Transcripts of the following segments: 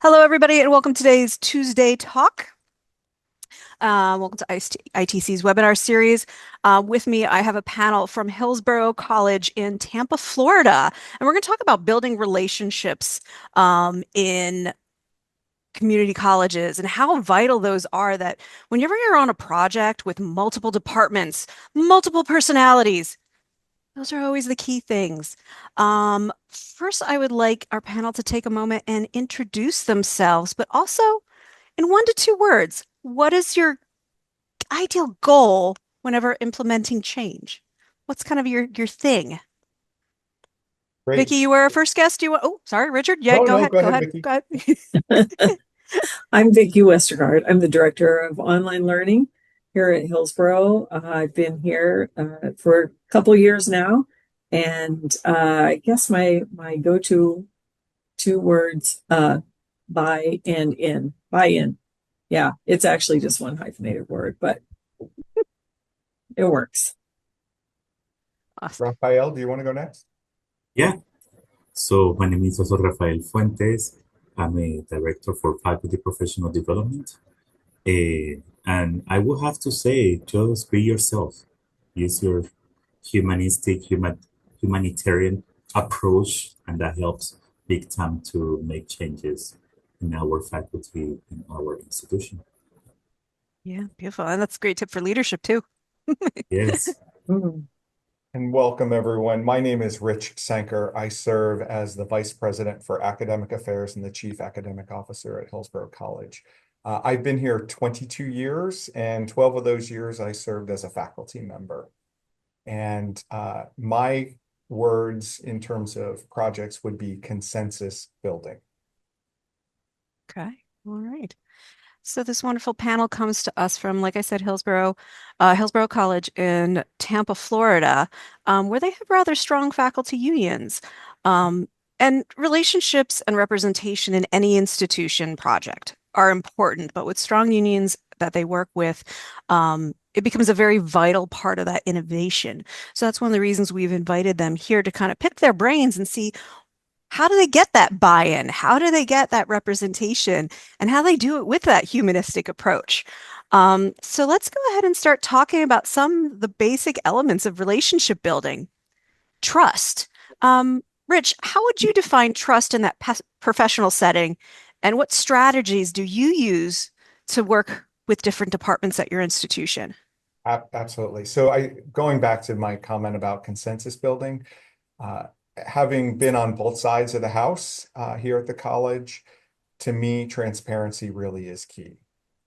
Hello, everybody, and welcome to today's Tuesday Talk. Welcome to ITC's webinar series. With me, I have a panel from Hillsborough College in Tampa, Florida, and we're going to talk about building relationships in community colleges and how vital those are. That whenever you're on a project with multiple departments, multiple personalities, those are always the key things. First, I would like our panel to take a moment and introduce themselves, but also in 1 to 2 words, what is your ideal goal whenever implementing change? What's kind of your thing? Great. Vicky, you were our first guest. You want, oh, sorry, Richard. Yeah, No, go no, ahead. go Go ahead, ahead. Vicky. Go ahead. I'm Victoria Westergard. I'm the director of online learning here at Hillsborough. I've been here for a couple of years now, and I guess my go-to 2 words, buy and in. Buy in. Yeah, it's actually just one hyphenated word, but it works. Awesome. Rafael, do you want to go next? Yeah, so my name is also Rafael Fuentes. I'm a director for faculty professional development. And I would have to say, just be yourself. Use your humanitarian approach, and that helps big time to make changes in our faculty, in our institution. Yeah, beautiful. And that's a great tip for leadership too. Yes. Mm. And welcome, everyone. My name is Rich Senker. I serve as the Vice President for Academic Affairs and the Chief Academic Officer at Hillsborough College. I've been here 22 years, and 12 of those years I served as a faculty member. And my words in terms of projects would be consensus building. Okay. All right. So this wonderful panel comes to us from, like I said, Hillsborough College in Tampa, Florida, where they have rather strong faculty unions. And relationships and representation in any institution project are important, but with strong unions that they work with, it becomes a very vital part of that innovation. So that's one of the reasons we've invited them here to kind of pick their brains and see how do they get that buy-in? How do they get that representation? And how they do it with that humanistic approach. So let's go ahead and start talking about some of the basic elements of relationship building. Trust. Rich, how would you define trust in that professional setting? And what strategies do you use to work with different departments at your institution? Absolutely. So going back to my comment about consensus building, uh, having been on both sides of the house here at the college, to me, transparency really is key.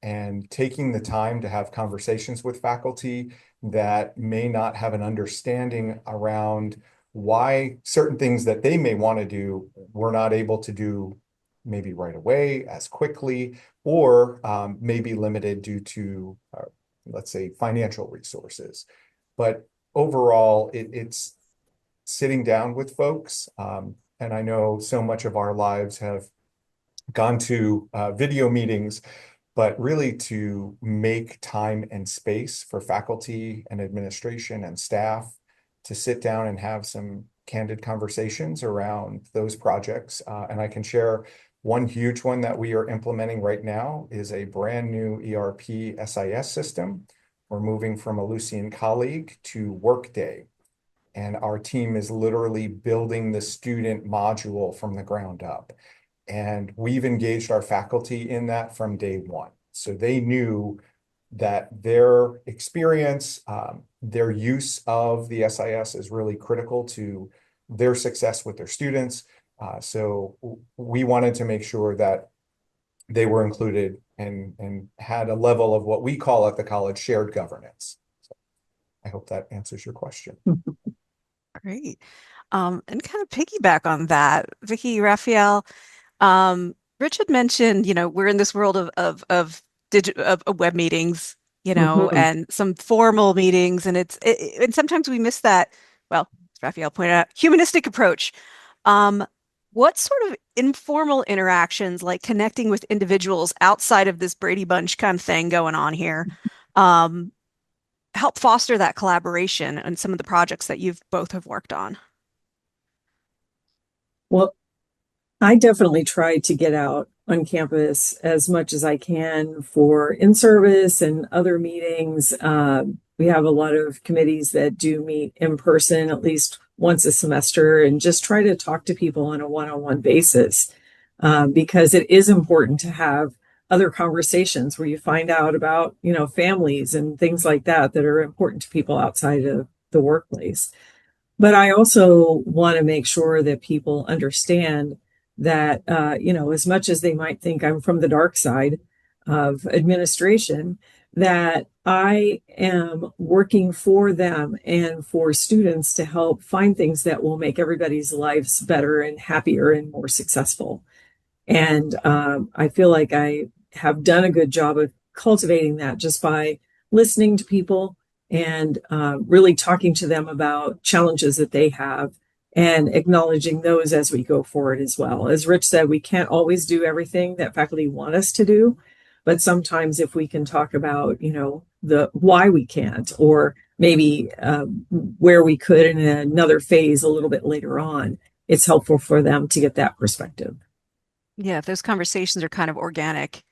And taking the time to have conversations with faculty that may not have an understanding around why certain things that they may want to do, we're not able to do maybe right away, as quickly, or may be limited due to, let's say, financial resources. But overall, it's sitting down with folks. And I know so much of our lives have gone to video meetings, but really to make time and space for faculty and administration and staff to sit down and have some candid conversations around those projects. And I can share one huge one that we are implementing right now is a brand new ERP SIS system. We're moving from a Lucian colleague to Workday. And our team is literally building the student module from the ground up. And we've engaged our faculty in that from day one. So they knew that their experience, their use of the SIS is really critical to their success with their students. So we wanted to make sure that they were included and had a level of what we call at the college shared governance. So I hope that answers your question. Great. And kind of piggyback on that, Vicky, Raphael, Richard mentioned, we're in this world of web meetings, Mhm. and some formal meetings, and and sometimes we miss that, well, as Raphael pointed out, humanistic approach. Um, what sort of informal interactions, like connecting with individuals outside of this Brady Bunch kind of thing going on here, um, help foster that collaboration and some of the projects that you've both have worked on? Well, I definitely tried to get out on campus as much as I can for in-service and other meetings. We have a lot of committees that do meet in person at least once a semester and just try to talk to people on a one-on-one basis, because it is important to have other conversations where you find out about, families and things like that that are important to people outside of the workplace. But I also want to make sure that people understand that, as much as they might think I'm from the dark side of administration, that I am working for them and for students to help find things that will make everybody's lives better and happier and more successful. And I feel like I have done a good job of cultivating that just by listening to people and really talking to them about challenges that they have and acknowledging those as we go forward as well. As Rich said, we can't always do everything that faculty want us to do, but sometimes if we can talk about, the why we can't, or maybe where we could in another phase a little bit later on, it's helpful for them to get that perspective. Yeah, if those conversations are kind of organic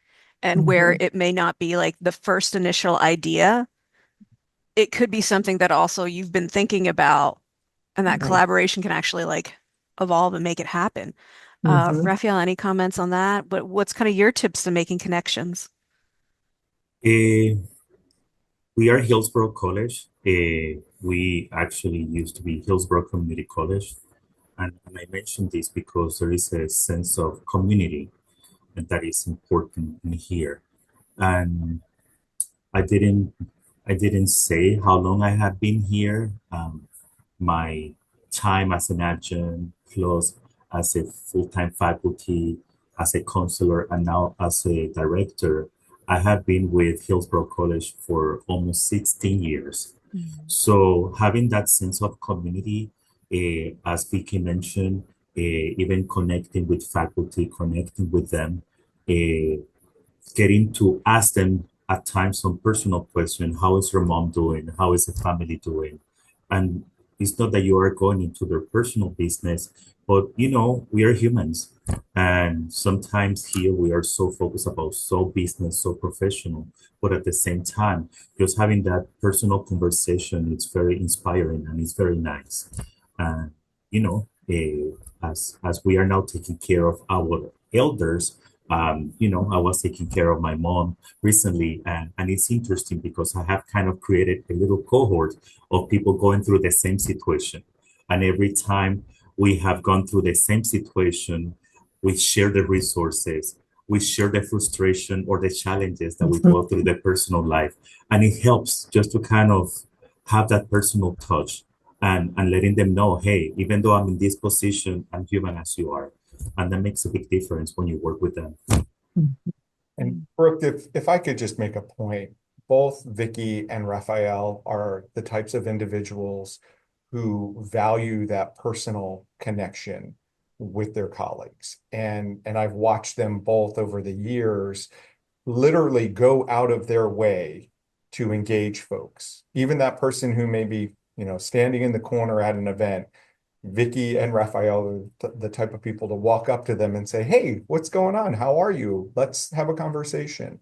and where Mhm. it may not be like the first initial idea, it could be something that also you've been thinking about, and that Right. collaboration can actually like evolve and make it happen. Mhm. Raphael, any comments on that? What's kind of your tips to making connections? Eh, we are Hillsborough College. We actually used to be Hillsborough Community College. And I mention this because there is a sense of community and that is important in here. And I didn't I didn't say how long I have been here. My time as an adjunct plus as a full-time faculty, as a counselor, and now as a director, I have been with Hillsborough College for almost 16 years. Mhm. So having that sense of community, as Vicky mentioned, even connecting with faculty, connecting with them, uh, getting to ask them at times some personal question. How is your mom doing? How is the family doing? And it's not that you are going into their personal business, but we are humans. And sometimes here we are so focused about so business, so professional, but at the same time, just having that personal conversation, it's very inspiring and it's very nice. And as we are now taking care of our elders, I was taking care of my mom recently, and it's interesting because I have kind of created a little cohort of people going through the same situation. And every time we have gone through the same situation, we share the resources, we share the frustration or the challenges that we go through the personal life. And it helps just to kind of have that personal touch and letting them know, hey, even though I'm in this position, I'm human as you are. And that makes a big difference when you work with them. And Brooke, if I could just make a point, both Vicky and Raphael are the types of individuals who value that personal connection with their colleagues. And I've watched them both over the years literally go out of their way to engage folks. Even that person who may be, standing in the corner at an event, Vicky and Raphael are the type of people to walk up to them and say, "Hey, what's going on? How are you? Let's have a conversation."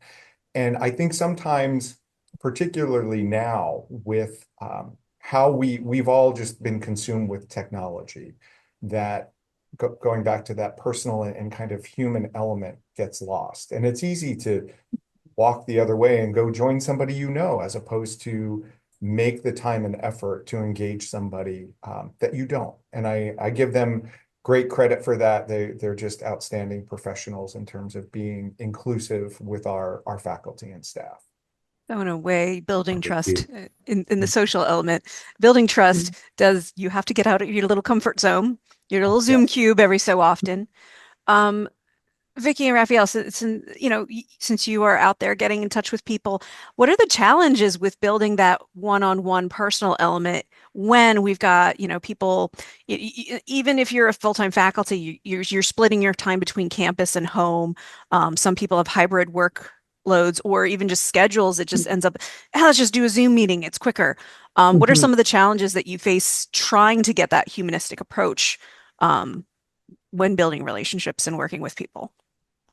And I think sometimes, particularly now, with how we've all just been consumed with technology, that going back to that personal and kind of human element gets lost. And it's easy to walk the other way and go join somebody as opposed to make the time and effort to engage somebody that you don't. And I give them great credit for that. They're just outstanding professionals in terms of being inclusive with our faculty and staff. So in a way, building Thank trust you. in the social element, building trust does, you have to get out of your little comfort zone, your little Zoom Yes. cube every so often. Um, Vicky and Raphael, since you are out there getting in touch with people, what are the challenges with building that one-on-one personal element when we've got, people, even if you're a full-time faculty, you're splitting your time between campus and home. Some people have hybrid work loads or even just schedules. It just ends up, let's just do a Zoom meeting. It's quicker. What are Mhm. some of the challenges that you face trying to get that humanistic approach um, when building relationships and working with people?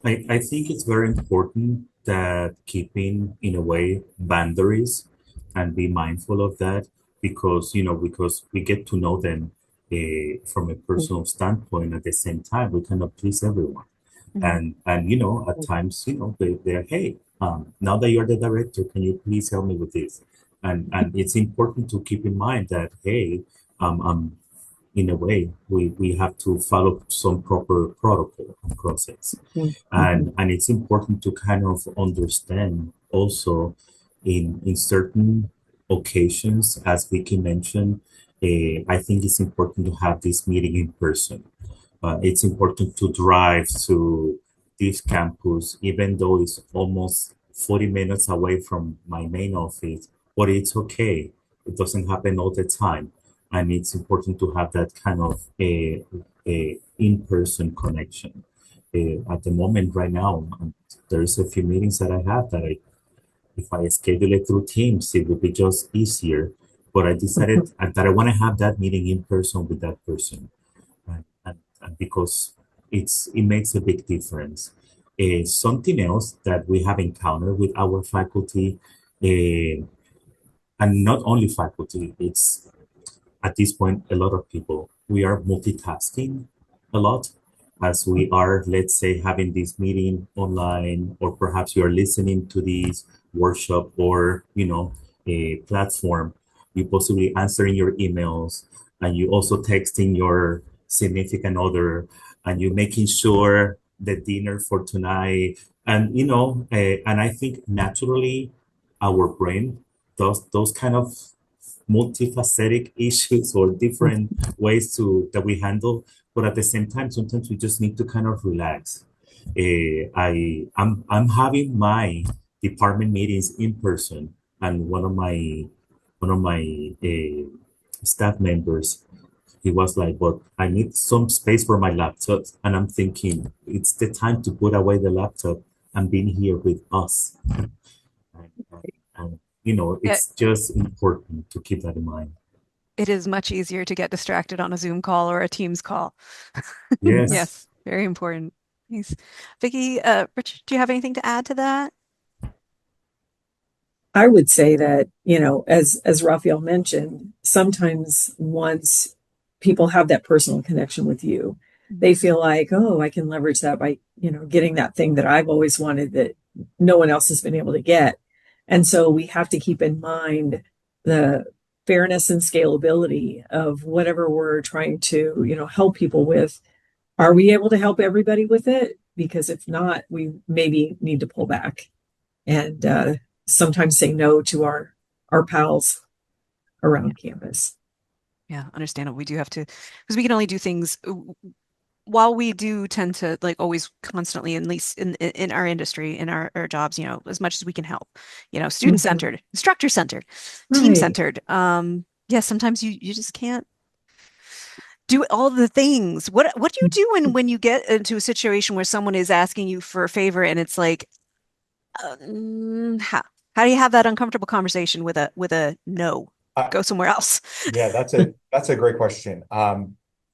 I think it's very important that keeping, in a way, boundaries and be mindful of that because, because we get to know them from a personal standpoint. At the same time, we cannot please everyone. Mhm. And at times, they're, hey, now that you're the director, can you please help me with this? And it's important to keep in mind that, hey, in a way, we have to follow some proper protocol and process. Mhm. And it's important to kind of understand also in certain occasions, as Vicky mentioned, I think it's important to have this meeting in person. It's important to drive to this campus, even though it's almost 40 minutes away from my main office, but it's okay. It doesn't happen all the time. And it's important to have that kind of a in-person connection. At the moment, right now, there's a few meetings that I have that if I schedule it through Teams, it would be just easier. But I decided that I want to have that meeting in person with that person and because it makes a big difference. Something else that we have encountered with our faculty, uh, and not only faculty, it's at this point a lot of people. We are multitasking a lot as we are, let's say, having this meeting online, or perhaps you are listening to this workshop or a platform. You possibly answering your emails, and you also texting your significant other, and you making sure the dinner for tonight, and and I think naturally our brain does those kind of multifaceted issues or different ways to that we handle, but at the same time sometimes we just need to kind of relax. I'm having my department meetings in person, and one of my staff members, he was like, but I need some space for my laptop, and I'm thinking it's the time to put away the laptop and being here with us. And Yeah, it's just important to keep that in mind. it is much easier to get distracted on a Zoom call or a Teams call. Yes. Yes, very important. Thanks. Vicky, Richard, do you have anything to add to that? I would say that, as Raphael mentioned, sometimes once people have that personal connection with you, they Mhm. feel like, oh, I can leverage that by, getting that thing that I've always wanted that no one else has been able to get. And so we have to keep in mind the fairness and scalability of whatever we're trying to, help people with. Are we able to help everybody with it? Because if not, we maybe need to pull back and sometimes say no to our pals Yeah, around campus. yeah, understandable. We do have to, because we can only do things while we do tend to like always constantly, at least in our industry, in our jobs, as much as we can help, student Mhm. centered, instructor centered, team Right. centered. Yeah, sometimes you just can't do all the things. What do you do when you get into a situation where someone is asking you for a favor and it's like, how do you have that uncomfortable conversation with a no? I, Go somewhere else. Yeah, that's a great question.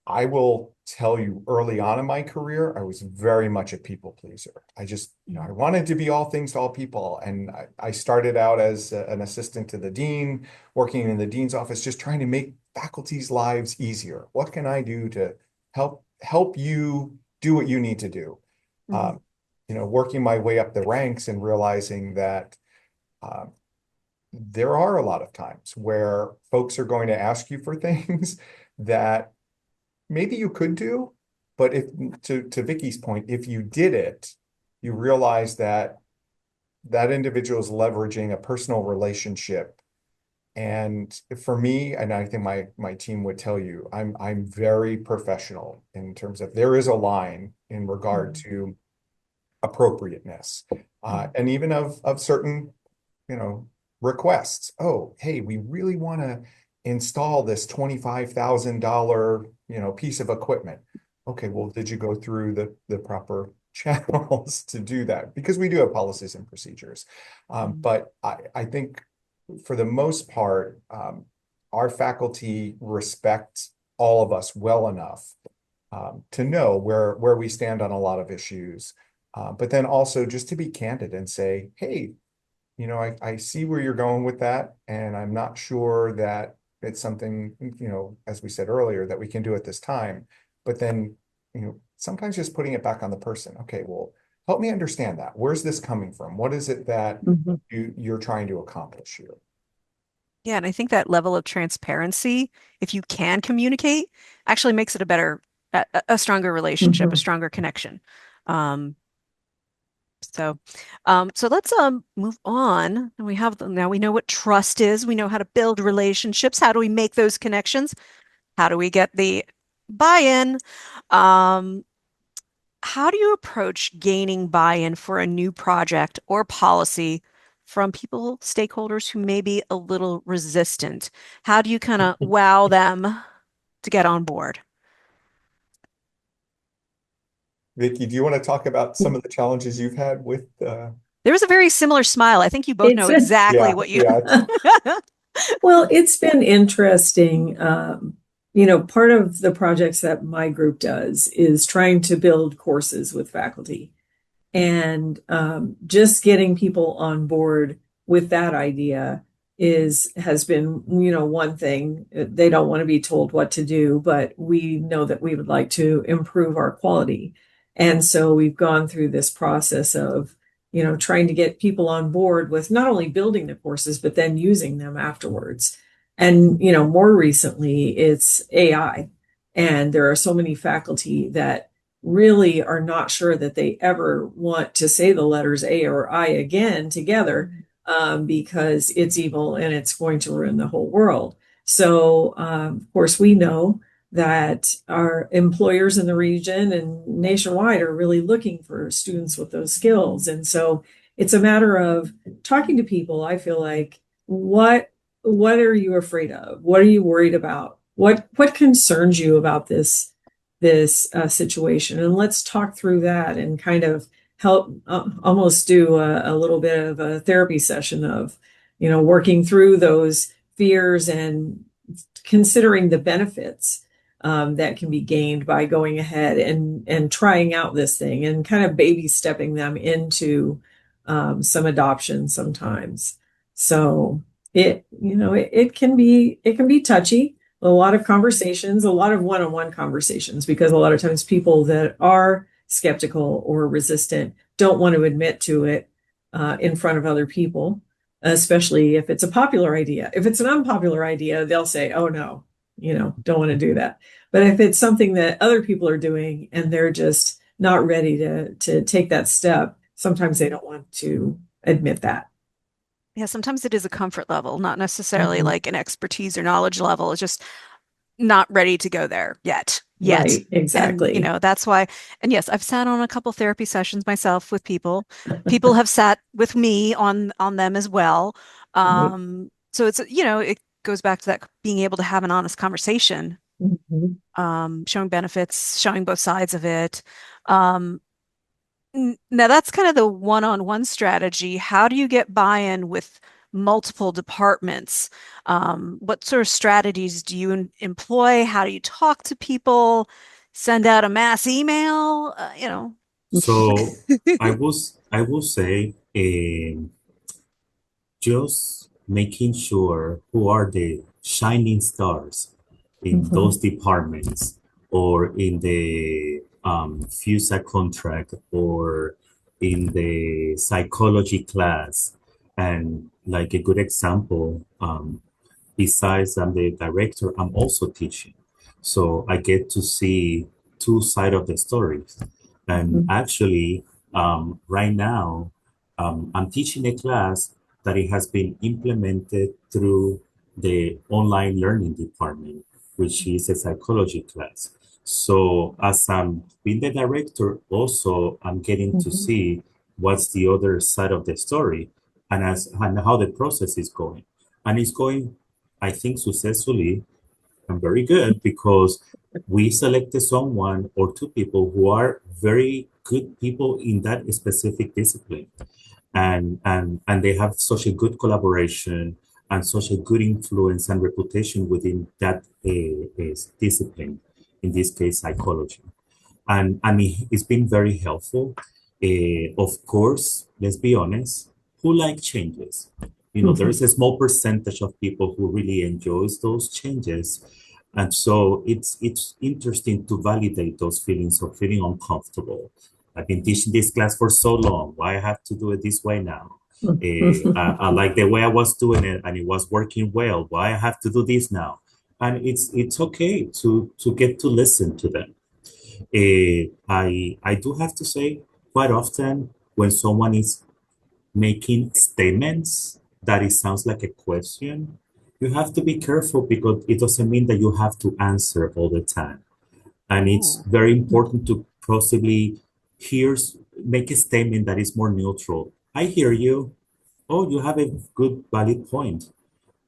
I will tell you early on in my career, I was very much a people pleaser. I just, I Mhm. wanted to be all things to all people. And I started out as an assistant to the dean, working in the dean's office, just trying to make faculty's lives easier. What can I do to help you do what you need to do? Mhm. Um, working my way up the ranks and realizing that um, there are a lot of times where folks are going to ask you for things that maybe you could do, but if to Vicky's point, if you did it, you realize that that individual is leveraging a personal relationship. And for me, and I think my team would tell you, I'm very professional in terms of there is a line in regard Mhm. to appropriateness, Mhm. and even of certain you know, requests. Oh, hey, we really want to install this $25,000, piece of equipment. Okay, well, did you go through the proper channels to do that? Because we do have policies and procedures. Mhm. But I think for the most part, our faculty respect all of us well enough to know where we stand on a lot of issues. But then also just to be candid and say, hey, I see where you're going with that, and I'm not sure that it's something, as we said earlier, that we can do at this time. But then, sometimes just putting it back on the person. Okay, well, help me understand that. Where's this coming from? What is it that Mhm. you're trying to accomplish here? Yeah, and I think that level of transparency, if you can communicate, actually makes it a stronger relationship, a Mhm. stronger connection. Um, so, so let's move on. And now we know what trust is. We know how to build relationships. How do we make those connections? How do we get the buy-in? Um, how do you approach gaining buy-in for a new project or policy from people, stakeholders who may be a little resistant? How do you kind of wow them to get on board? Vicky, do you want to talk about some of the challenges you've had with There was a very similar smile. I think you both It's know been exactly yeah, what you. yeah. well, it's been interesting. Part of the projects that my group does is trying to build courses with faculty. And just getting people on board with that idea has been, one thing. They don't want to be told what to do, but we know that we would like to improve our quality. And so we've gone through this process of, trying to get people on board with not only building the courses, but then using them afterwards. And, more recently, it's AI. And there are so many faculty that really are not sure that they ever want to say the letters A or I again together, because it's evil and it's going to ruin the whole world. So, of course, we know that our employers in the region and nationwide are really looking for students with those skills. And so it's a matter of talking to people. I feel like what are you afraid of? What are you worried about? What concerns you about this situation, and let's talk through that and kind of help almost do a little bit of a therapy session of working through those fears and considering the benefits that can be gained by going ahead and trying out this thing and kind of baby stepping them into some adoption sometimes. So it can be touchy, a lot of conversations, a lot of one-on-one conversations, because a lot of times people that are skeptical or resistant don't want to admit to it in front of other people, especially if it's a popular idea. If it's an unpopular idea, they'll say, oh no, don't want to do that. But if it's something that other people are doing and they're just not ready to take that step, sometimes they don't want to admit that. Yeah, sometimes it is a comfort level, not necessarily Mhm. like an expertise or knowledge level. It's just not ready to go there yet. Right, And, exactly. that's why. And yes, I've sat on a couple therapy sessions myself with people. People have sat with me on them as well. Right. So it goes back to that being able to have an honest conversation, Mhm. showing benefits, showing both sides of it. Um, Now that's kind of the one-on-one strategy. How do you get buy-in with multiple departments? What sort of strategies do you employ? How do you talk to people? Send out a mass email? So I will say just making sure who are the shining stars in those Mhm. departments or in the FUSA contract or in the psychology class. And like a good example, besides I'm the director, I'm also teaching. So I get to see two sides of the stories. And Mhm. actually, right now, I'm teaching a class that it has been implemented through the online learning department, which is a psychology class. So as I'm being the director, also I'm getting to Mhm. see what's the other side of the story and how the process is going. And it's going, I think, successfully and very good because we selected someone or two people who are very good people in that specific discipline, and they have such a good collaboration and such a good influence and reputation within that discipline, in this case psychology. And it's been very helpful. Of course, let's be honest, who like changes? There is a small percentage of people who really enjoys those changes. And so it's interesting to validate those feelings of feeling uncomfortable. I've been teaching this class for so long. Why I have to do it this way now? I like the way I was doing it and it was working well. Why I have to do this now? And it's okay to get to listen to them. I do have to say, quite often when someone is making statements that it sounds like a question, you have to be careful because it doesn't mean that you have to answer all the time. And it's Ooh. very important to possibly hear, make a statement that is more neutral. I hear you. Oh, you have a good, valid point.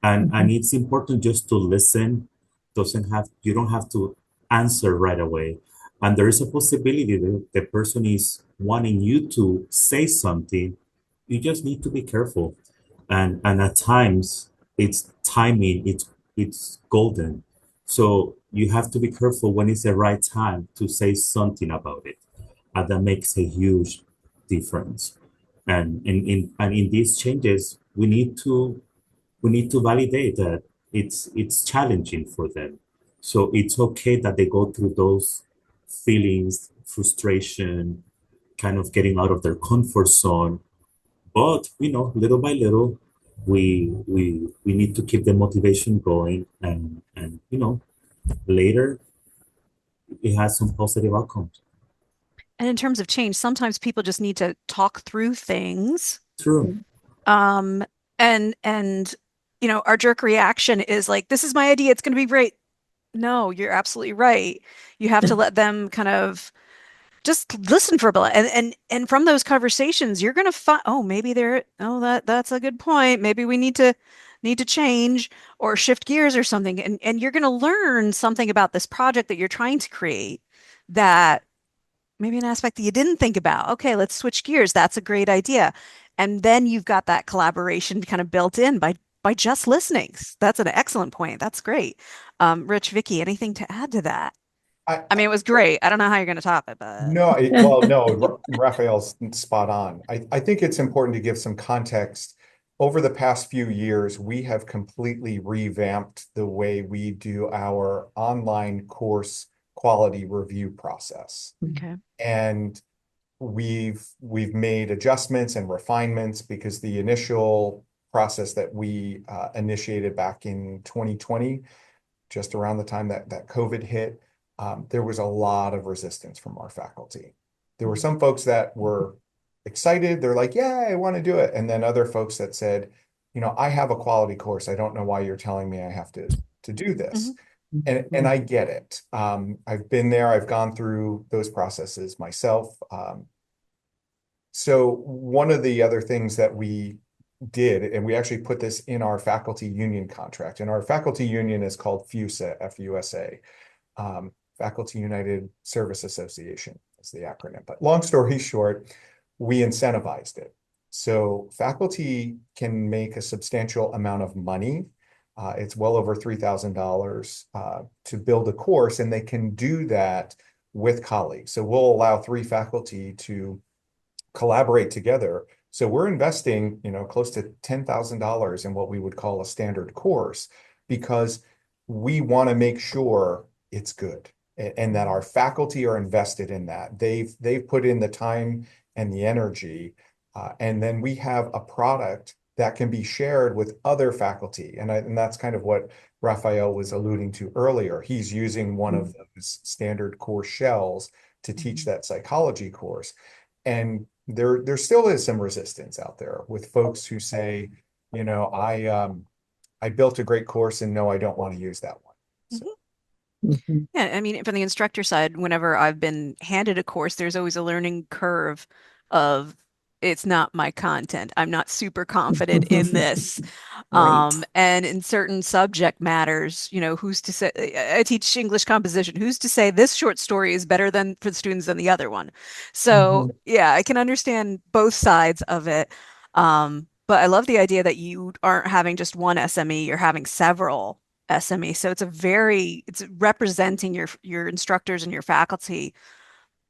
And it's important just to listen. You don't have to answer right away. And there is a possibility that the person is wanting you to say something. You just need to be careful. And at times it's timing, it's golden. So you have to be careful when it's the right time to say something about it. And that makes a huge difference. And in these changes, we need to validate that it's challenging for them. So it's okay that they go through those feelings, frustration, kind of getting out of their comfort zone. But little by little, we need to keep the motivation going, and later it has some positive outcomes. And in terms of change, sometimes people just need to talk through things. True. Um, and our jerk reaction is like, this is my idea, it's gonna be great. No, you're absolutely right. You have to let them kind of just listen for a bit. And from those conversations, you're gonna find, oh, maybe that's a good point. Maybe we need to change or shift gears or something. And you're gonna learn something about this project that you're trying to create that maybe an aspect that you didn't think about. Okay, let's switch gears. That's a great idea. And then you've got that collaboration kind of built in by just listening. That's an excellent point. That's great. Rich, Vicky, anything to add to that? I, I mean, it was great. I don't know how you're going to top it, but No, well, no, Raphael's spot on. I think it's important to give some context. Over the past few years, we have completely revamped the way we do our online course quality review process. okay. And we've made adjustments and refinements because the initial process that we initiated back in 2020, just around the time that COVID hit, there was a lot of resistance from our faculty. There were some folks that were excited. They're like, yeah, I want to do it. And then other folks that said, I have a quality course. I don't know why you're telling me I have to do this. Hmm. And I get it. I've been there. I've gone through those processes myself. So one of the other things that we did, and we actually put this in our faculty union contract, and our faculty union is called FUSA, F-U-S-A, Faculty United Service Association is the acronym. But long story short, we incentivized it. So faculty can make a substantial amount of money. It's well over $3,000 to build a course, and they can do that with colleagues. So we'll allow 3 faculty to collaborate together. So we're investing, close to $10,000 in what we would call a standard course because we want to make sure it's good and that our faculty are invested in that. They've put in the time and the energy, and then we have a product that can be shared with other faculty. And that's kind of what Rafael was alluding to earlier. He's using one of those standard course shells to teach that psychology course. And there still is some resistance out there with folks who say, I built a great course and no, I don't want to use that one. So Yeah, I mean, from the instructor side, whenever I've been handed a course, there's always a learning curve of it's not my content. I'm not super confident in this. Right. And in certain subject matters, who's to say, I teach English composition. Who's to say this short story is better than for the students than the other one? So yeah, I can understand both sides of it. But I love the idea that you aren't having just one SME, you're having several SME. So it's representing your instructors and your faculty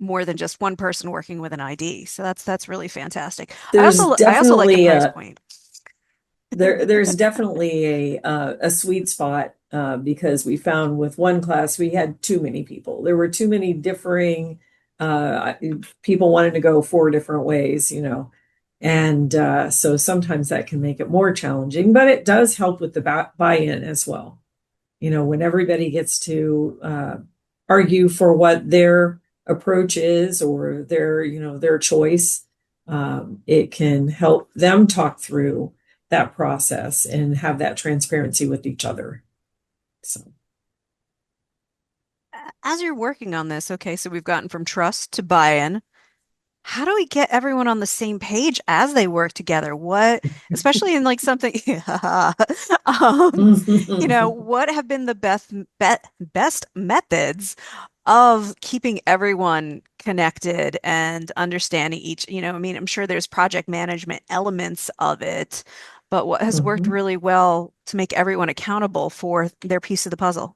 more than just one person working with an ID. So that's really fantastic. There's I also like the definitely price a point. there's definitely a sweet spot because we found with one class we had too many people. There were too many differing uh, people wanted to go four different ways, you know, and so sometimes that can make it more challenging, but it does help with the buy-in as well. You know, when everybody gets to argue for what their approach is or their, you know, their choice, it can help them talk through that process and have that transparency with each other. So, As you're working on this, okay, so we've gotten from trust to buy-in. How do we get everyone on the same page as they work together? What, especially in like something, you know, what have been the best methods of keeping everyone connected and understanding each, you know, I mean, I'm sure there's project management elements of it, but what has worked Mhm. really well to make everyone accountable for their piece of the puzzle?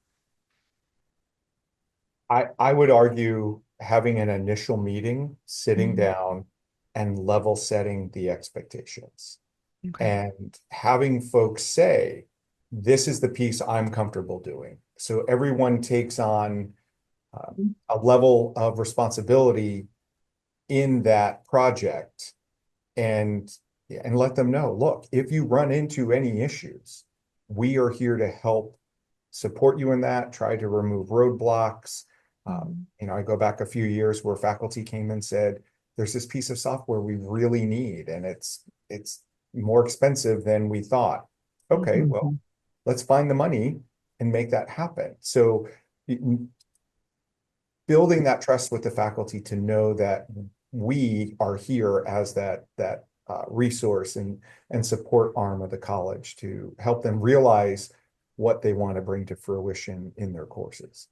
I would argue having an initial meeting, sitting Mhm. down and level setting the expectations Okay. and having folks say, this is the piece I'm comfortable doing. So everyone takes on uh, a level of responsibility in that project and let them know, look, if you run into any issues, we are here to help support you in that, try to remove roadblocks. Mhm. I go back a few years where faculty came and said, there's this piece of software we really need, and it's more expensive than we thought. Okay, well, Mhm. let's find the money and make that happen. So building that trust with the faculty to know that we are here as that resource and support arm of the college to help them realize what they want to bring to fruition in their courses.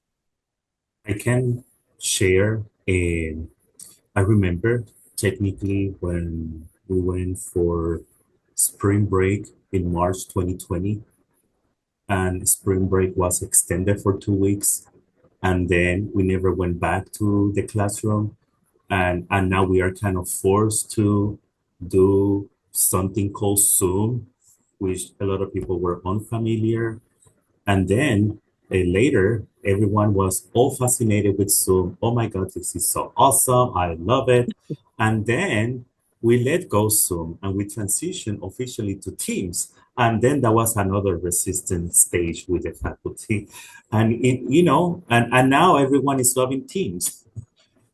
I can share. I remember technically when we went for spring break in March 2020, and spring break was extended for 2 weeks, and then we never went back to the classroom, and now we are kind of forced to do something called Zoom, which a lot of people were unfamiliar. And then later, everyone was all fascinated with Zoom. Oh my God, this is so awesome. I love it. And then we let go Zoom and we transitioned officially to Teams. And then that was another resistance stage with the faculty. And and now everyone is loving Teams.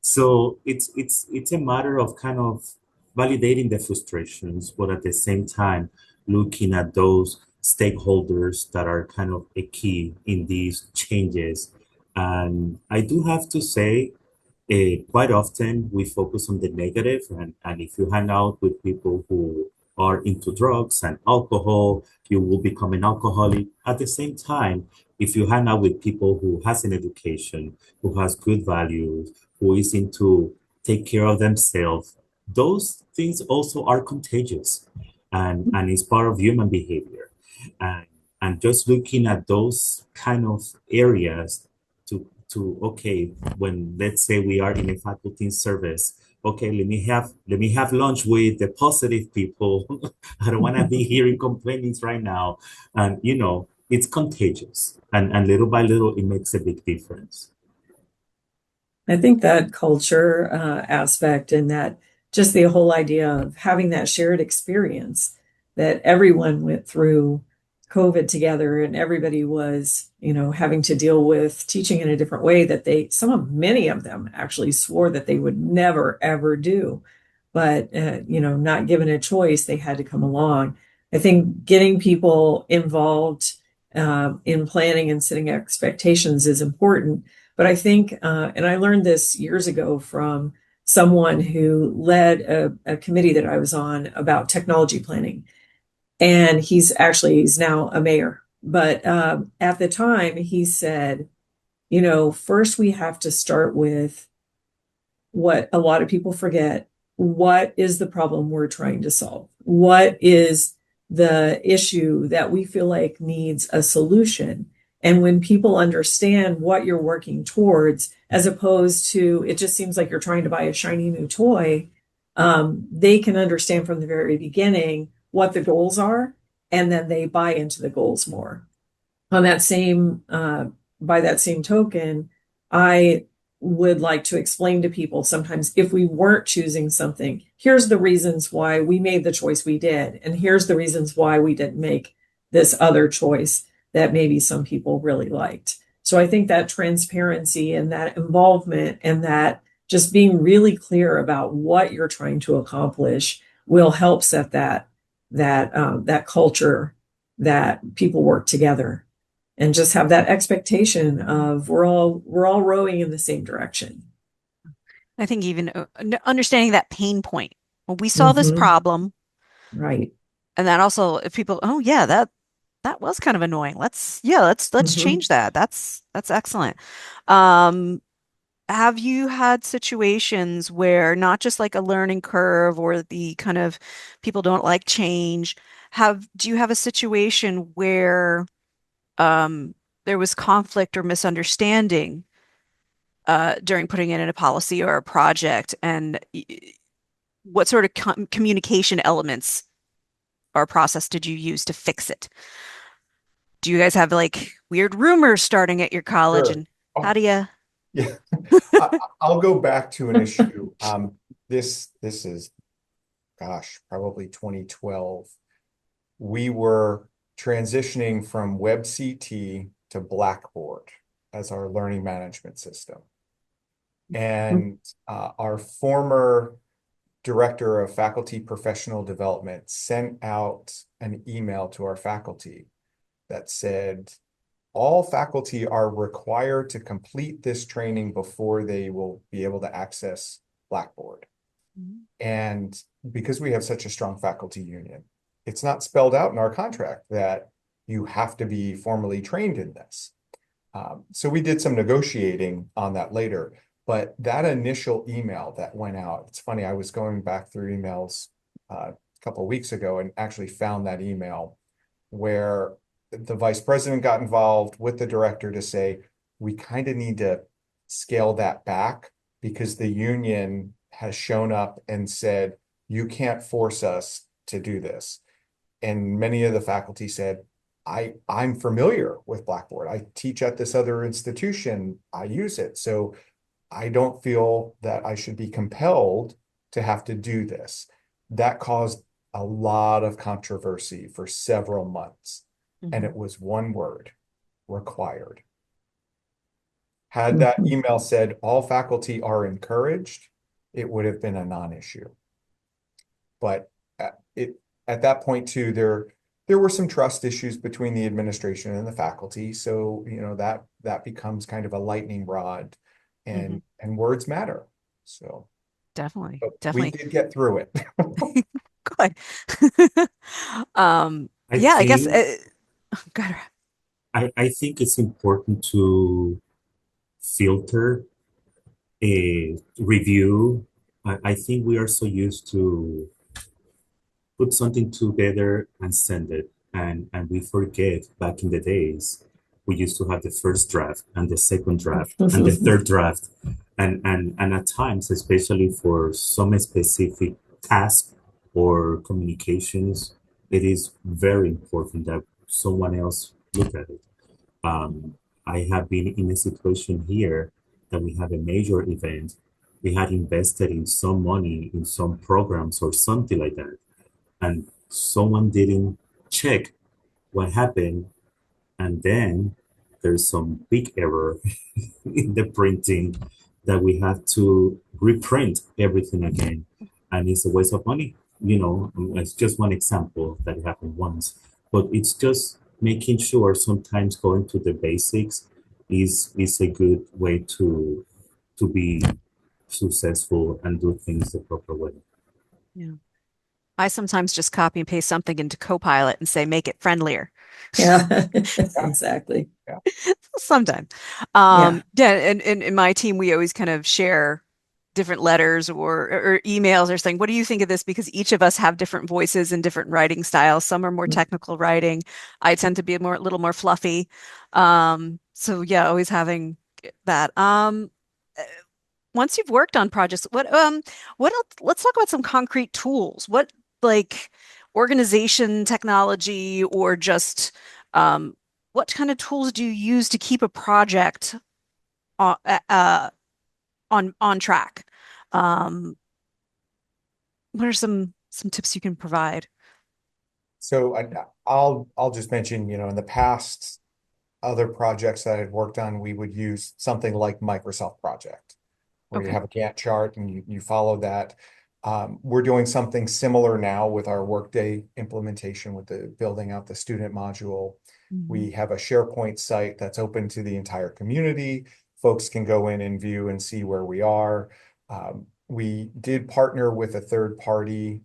So it's a matter of kind of validating the frustrations, but at the same time looking at those stakeholders that are kind of a key in these changes. And I do have to say, quite often we focus on the negative, and if you hang out with people who are into drugs and alcohol, you will become an alcoholic. At the same time, if you hang out with people who has an education, who has good values, who is into take care of themselves, those things also are contagious, and it's part of human behavior. And and just looking at those kind of areas to okay, when let's say we are in a faculty service, okay, let me have lunch with the positive people. I don't want to be hearing complaints right now. And it's contagious, and little by little it makes a big difference. I think that culture aspect and that just the whole idea of having that shared experience that everyone went through COVID together and everybody was, you know, having to deal with teaching in a different way that many of them actually swore that they would never, ever do. But, you know, not given a choice, they had to come along. I think getting people involved in planning and setting expectations is important, but I think, and I learned this years ago from someone who led a committee that I was on about technology planning. And he's now a mayor. But at the time, he said, you know, first we have to start with what a lot of people forget. What is the problem we're trying to solve? What is the issue that we feel like needs a solution? And when people understand what you're working towards, as opposed to it just seems like you're trying to buy a shiny new toy, they can understand from the very beginning what the goals are, and then they buy into the goals more. On that same, by that same token, I would like to explain to people sometimes if we weren't choosing something, here's the reasons why we made the choice we did, and here's the reasons why we didn't make this other choice that maybe some people really liked. So I think that transparency and that involvement and that just being really clear about what you're trying to accomplish will help set that culture that people work together and just have that expectation of we're all rowing in the same direction. I think even understanding that pain point. Well, we saw this Hmm. problem, Right. and then also if people, oh yeah, that was kind of annoying. Let's Hmm. change that. That's excellent. Um, have you had situations where not just like a learning curve or the kind of people don't like change, do you have a situation where there was conflict or misunderstanding during putting it in a policy or a project, and what sort of communication elements or process did you use to fix it? Do you guys have like weird rumors starting at your college, Sure. and how Oh, do you? yeah. I'll go back to an issue. This is, gosh, probably 2012. We were transitioning from WebCT to Blackboard as our learning management system. And our former director of faculty professional development sent out an email to our faculty that said, all faculty are required to complete this training before they will be able to access Blackboard. And because we have such a strong faculty union, it's not spelled out in our contract that you have to be formally trained in this. So we did some negotiating on that later, but that initial email that went out, it's funny, I was going back through emails a couple of weeks ago and actually found that email where the vice president got involved with the director to say, we kind of need to scale that back because the union has shown up and said, you can't force us to do this. And many of the faculty said, I'm familiar with Blackboard. I teach at this other institution. I use it. So I don't feel that I should be compelled to have to do this. That caused a lot of controversy for several months. And Mhm. it was one word, required. Had that Hmm. email said all faculty are encouraged, it would have been a non-issue. But at that point too, there were some trust issues between the administration and the faculty. So, that becomes kind of a lightning rod Mhm. and words matter. So, Definitely, but we definitely. did get through it. Good. I Yeah, I guess. think God, I think it's important to filter a review. I think we are so used to put something together and send it. And we forget back in the days, we used to have the first draft and the second draft and the third draft. And at times, especially for some specific task or communications, it is very important that someone else look at it. Um, I have been in a situation here that we have a major event. We had invested in some money in some programs or something like that, and someone didn't check what happened, and then there's some big error in the printing that we have to reprint everything again, and it's a waste of money. It's just one example that happened once, but it's just making sure sometimes going to the basics is a good way to be successful and do things the proper way. yeah. I sometimes just copy and paste something into Copilot and say, make it friendlier. Yeah, Yeah, exactly. yeah. Sometimes. Yeah. Yeah, and in my team, we always kind of share. different letters or emails or saying, what do you think of this? Because each of us have different voices and different writing styles. Some are more technical writing. I tend to be a little more fluffy. So yeah, always having that. Uh, Once you've worked on projects, what else? Let's talk about some concrete tools. What like organization technology or just what kind of tools do you use to keep a project on on track? Um, what are some tips you can provide? So I'll just mention, in the past, other projects that I had worked on, we would use something like Microsoft Project, where you Okay. have a Gantt chart and you follow that. We're doing something similar now with our Workday implementation with the building out the student module. Mhm. We have a SharePoint site that's open to the entire community. Folks can go in and view and see where we are. We did partner with a third party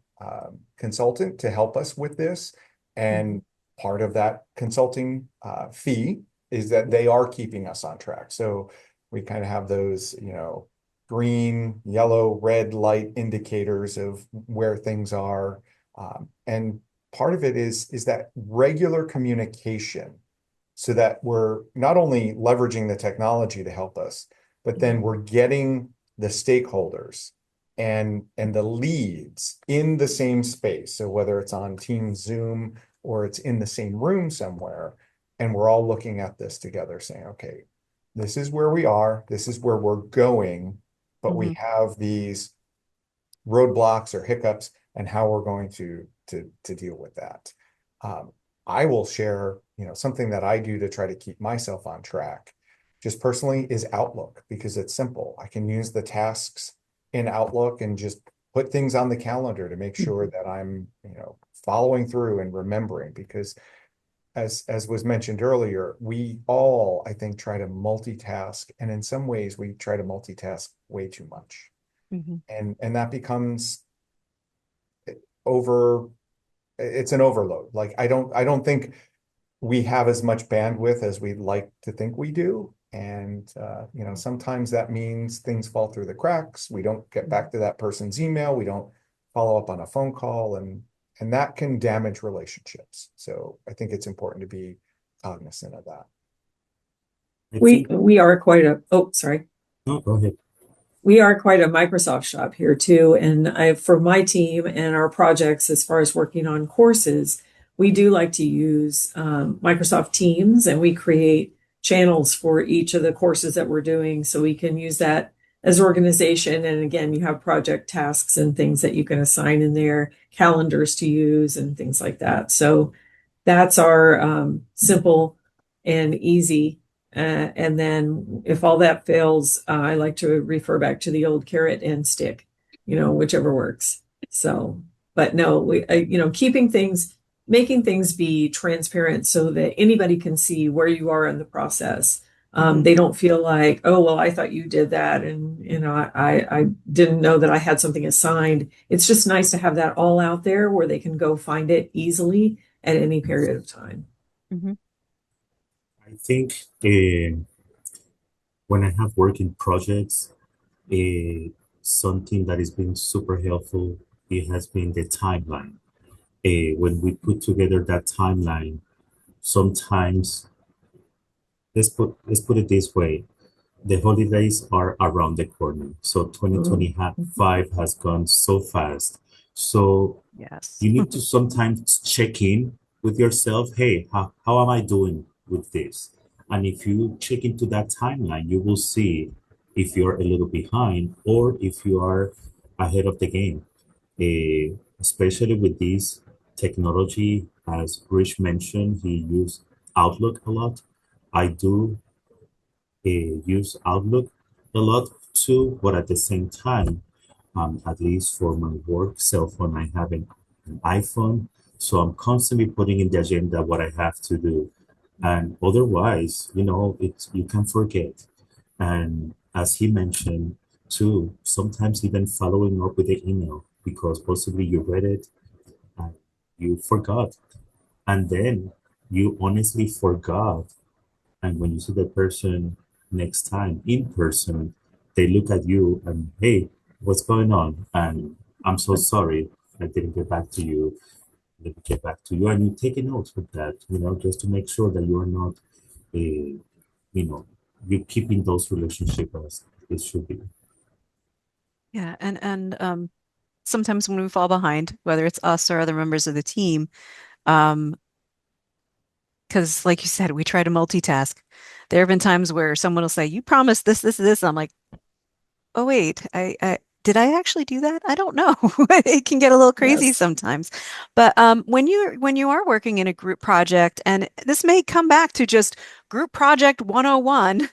consultant to help us with this. Mhm. And part of that consulting fee is that they are keeping us on track. So we kind of have those, green, yellow, red light indicators of where things are. And part of it is that regular communication so that we're not only leveraging the technology to help us, but then Mhm. we're getting the stakeholders and the leads in the same space. So whether it's on Teams, Zoom, or it's in the same room somewhere, and we're all looking at this together saying, okay, this is where we are, this is where we're going, but we Mhm. have these roadblocks or hiccups and how we're going to deal with that. Um, I will share, something that I do to try to keep myself on track, just personally, is Outlook because it's simple. I can use the tasks in Outlook and just put things on the calendar to make sure that I'm, following through and remembering because as was mentioned earlier, we all, I think, try to multitask, and in some ways we try to multitask way too much. Mhm. And that becomes over it's an overload. Like I don't think we have as much bandwidth as we'd like to think we do. And sometimes that means things fall through the cracks. We don't get back to that person's email. We don't follow up on a phone call, and that can damage relationships. So I think it's important to be cognizant of that. I We think, we are quite a oh, sorry. no, go ahead. We are quite a Microsoft shop here too. And for my team and our projects, as far as working on courses, we do like to use Microsoft Teams, and we create channels for each of the courses that we're doing. So we can use that as organization. And again, you have project tasks and things that you can assign in there, calendars to use, and things like that. So that's our simple and easy. And then if all that fails, I like to refer back to the old carrot and stick, whichever works. So, but no, keeping things, making things be transparent so that anybody can see where you are in the process. Mhm. They don't feel like, oh, well, I thought you did that. And, I didn't know that I had something assigned. It's just nice to have that all out there where they can go find it easily at any period of time. Mhm. I think when I have work in projects, uh, something that has been super helpful, it has been the timeline. When we put together that timeline, sometimes let's put it this way. The holidays are around the corner. So Mm. 2025 has gone so fast. So Yes. you need to sometimes check in with yourself. Hey, how am I doing with this? And if you check into that timeline, you will see if you're a little behind or if you are ahead of the game. Especially with this technology, as Rich mentioned, he used Outlook a lot. I do use Outlook a lot too, but at the same time, at least for my work cell phone, I have an iPhone, so I'm constantly putting in the agenda what I have to do, and otherwise, it's you can forget. And as he mentioned too, sometimes even following up with the email because possibly you read it and you forgot, and then you honestly forgot and when you see the person next time in person, they look at you and, hey, what's going on? And I'm so sorry I didn't get back to you. Let me get back to you. And you take a note of that, just to make sure that you are not, you're keeping those relationships as it should be. Yeah, and sometimes when we fall behind, whether it's us or other members of the team, um, because like you said, we try to multitask. There have been times where someone will say, "You promised this, this, this." And I'm like, "Oh wait, I did I actually do that? I don't know." It can get a little crazy Yes. sometimes. But when you are working in a group project, and this may come back to just group project 101,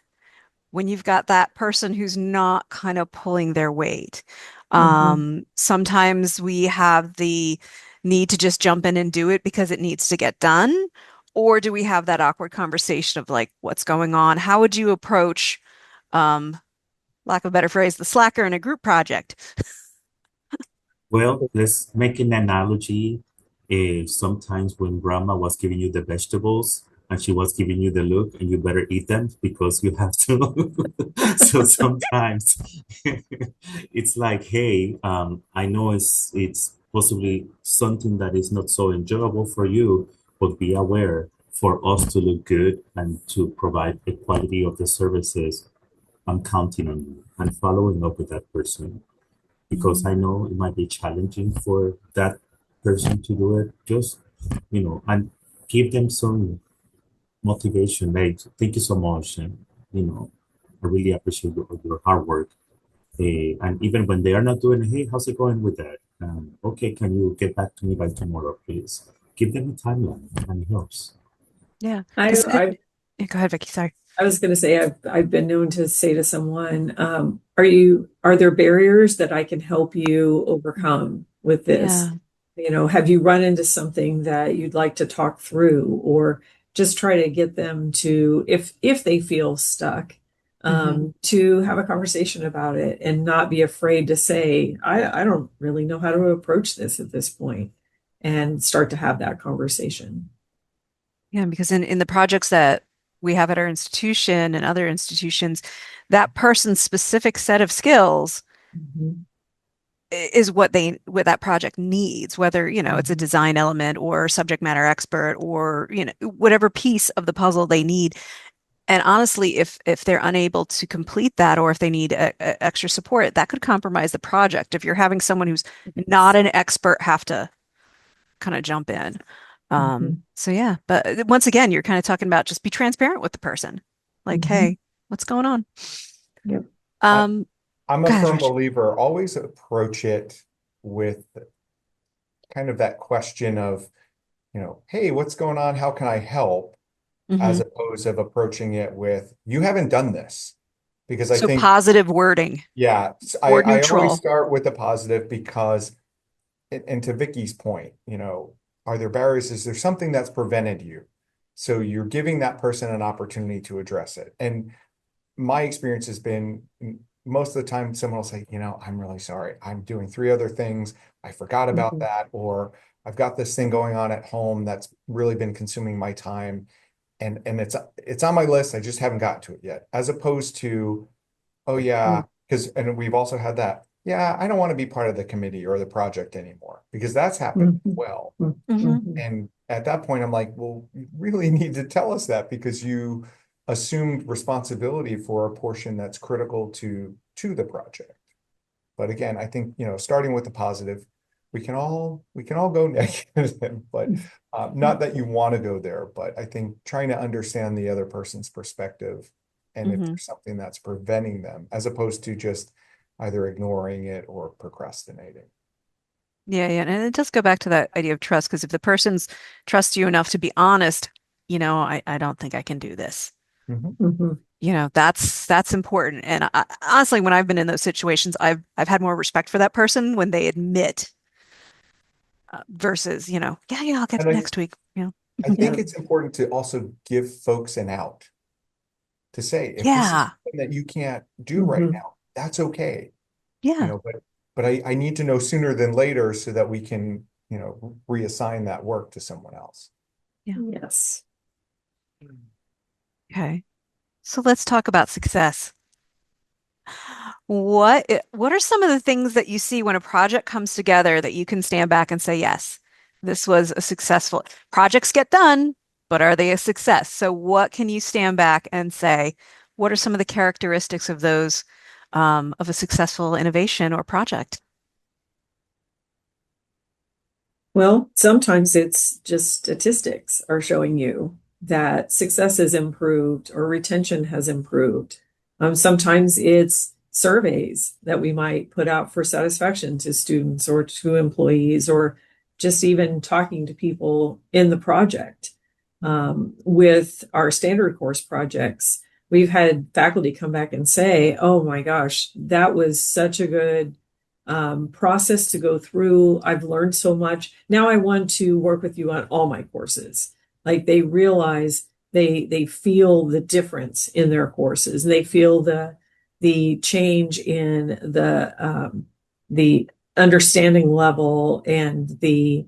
when you've got that person who's not kind of pulling their weight. Hmm. Sometimes we have the need to just jump in and do it because it needs to get done. Or do we have that awkward conversation of like, what's going on? How would you approach, um, lack of a better phrase, the slacker in a group project? Well, let's make an analogy. Sometimes when grandma was giving you the vegetables and she was giving you the look, and you better eat them because you have to. So sometimes it's like, hey, I know it's possibly something that is not so enjoyable for you, but be aware for us to look good and to provide the quality of the services. I'm counting on you and following up with that person because I know it might be challenging for that person to do it. Just, and give them some motivation. Like, thank you so much. And, I really appreciate your hard work. And even when they are not doing it, hey, how's it going with that? Okay, can you get back to me by tomorrow, please? Give them a timeline and it helps. Yeah, I, because I go ahead, Vicky. Sorry. I was going to say I've been known to say to someone, are there barriers that I can help you overcome with this? Yeah. Have you run into something that you'd like to talk through, or just try to get them to, if they feel stuck, Hmm. to have a conversation about it and not be afraid to say, I don't really know how to approach this at this point, and start to have that conversation. Yeah, because in the projects that we have at our institution and other institutions, that person's specific set of skills Mhm. is what that project needs, whether, it's a Mhm. design element or subject matter expert or, whatever piece of the puzzle they need. And honestly, if they're unable to complete that or if they need extra support, that could compromise the project. If you're having someone who's not an expert have to kind of jump in. Mhm. So yeah, but once again, you're kind of talking about just be transparent with the person. Like, Mhm. hey, what's going on? Yep. I, Um, I'm a Go ahead, firm Rich. believer, always approach it with kind of that question of, hey, what's going on? How can I help? As Hmm. opposed of approaching it with, you haven't done this. Because I So think, positive wording yeah, or I always neutral. start with the positive because, and to Vicky's point, are there barriers? Is there something that's prevented you? So you're giving that person an opportunity to address it. And my experience has been most of the time someone will say, I'm really sorry. I'm doing three other things. I forgot about Mhm. that. Or I've got this thing going on at home that's really been consuming my time. And it's on my list. I just haven't gotten to it yet. As opposed to, oh yeah, because and we've also had that. Yeah, I don't want to be part of the committee or the project anymore because that's happened as Mhm. well. Mhm. Hmm. Mhm. And at that point, I'm like, well, you really need to tell us that because you assumed responsibility for a portion that's critical to the project. But again, I think, starting with the positive, we can all go negative, but not that you want to go there, but I think trying to understand the other person's perspective and if Hmm. there's something that's preventing them, as opposed to just either ignoring it or procrastinating. Yeah, yeah. And it does go back to that idea of trust, because if the person's trusts you enough to be honest, I don't think I can do this. Mhm. Mhm. That's important. And honestly, when I've been in those situations, I've had more respect for that person when they admit versus, yeah, yeah, I'll get And it next week. I think Yeah. it's important to also give folks an out to say, if this is Yeah, something that you can't do right Mhm. now, that's okay. yeah, But I need to know sooner than later so that we can, reassign that work to someone else. yeah. Yes. Okay. So let's talk about success. what are some of the things that you see when a project comes together that you can stand back and say, yes, this was a successful projects get done, but are they a success? So what can you stand back and say, what are some of the characteristics of those of a successful innovation or project? Well, sometimes it's just statistics are showing you that success has improved or retention has improved. Sometimes it's surveys that we might put out for satisfaction to students or to employees, or just even talking to people in the project. With our standard course projects, we've had faculty come back and say, oh my gosh, that was such a good process to go through. I've learned so much. Now I want to work with you on all my courses. Like they realize they feel the difference in their courses. They feel the change in the understanding level and the